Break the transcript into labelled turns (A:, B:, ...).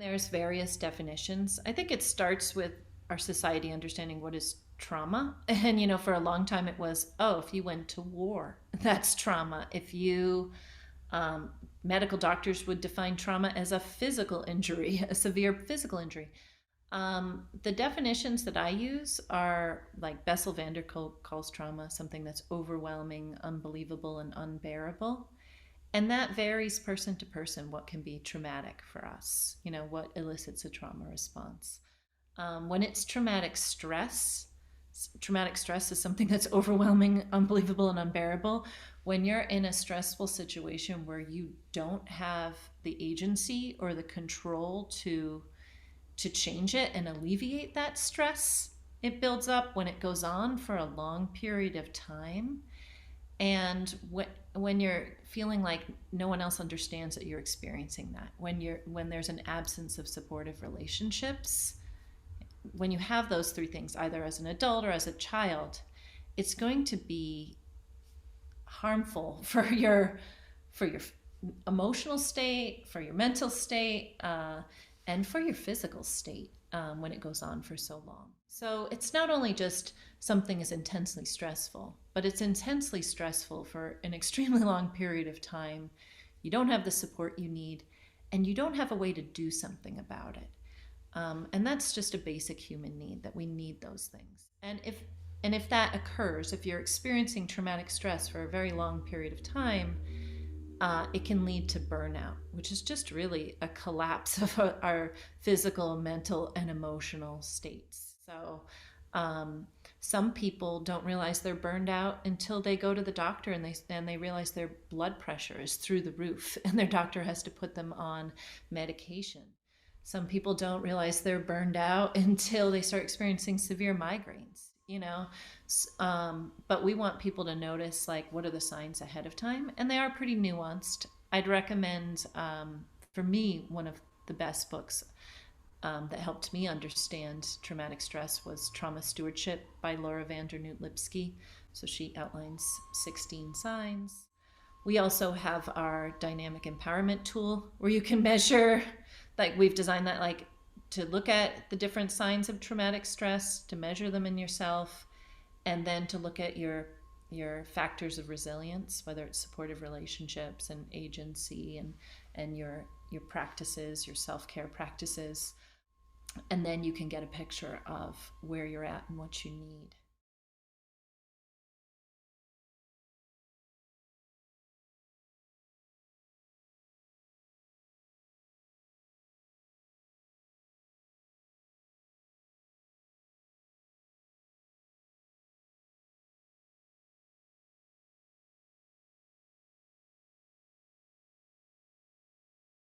A: There's various definitions. I think it starts with our society understanding what is trauma. And, for a long time it was, oh, if you went to war, that's trauma. If you, medical doctors would define trauma as a physical injury, a severe physical injury. The definitions that I use are like Bessel van der Kolk calls trauma something that's overwhelming, unbelievable, and unbearable. And that varies person to person, what can be traumatic for us, what elicits a trauma response. When it's traumatic stress is something that's overwhelming, unbelievable, and unbearable. When you're in a stressful situation where you don't have the agency or the control to change it and alleviate that stress, it builds up when it goes on for a long period of time. And when you're feeling like no one else understands that you're experiencing that, when there's an absence of supportive relationships, when you have those three things, either as an adult or as a child, it's going to be harmful for your emotional state, for your mental state, and for your physical state when it goes on for so long. So it's not only just something is intensely stressful, but it's intensely stressful for an extremely long period of time. You don't have the support you need, and you don't have a way to do something about it. And that's just a basic human need, that we need those things. And if that occurs, if you're experiencing traumatic stress for a very long period of time, it can lead to burnout, which is just really a collapse of our physical, mental, and emotional states. So some people don't realize they're burned out until they go to the doctor and they realize their blood pressure is through the roof and their doctor has to put them on medication. Some people don't realize they're burned out until they start experiencing severe migraines. But we want people to notice, like, what are the signs ahead of time, and they are pretty nuanced. I'd recommend, for me, one of the best books that helped me understand traumatic stress was Trauma Stewardship by Laura Vandernoot-Lipsky. So she outlines 16 signs. We also have our dynamic empowerment tool where you can measure, like we've designed that, like, to look at the different signs of traumatic stress, to measure them in yourself, and then to look at your factors of resilience, whether it's supportive relationships and agency and your practices, your self-care practices. And then you can get a picture of where you're at and what you need.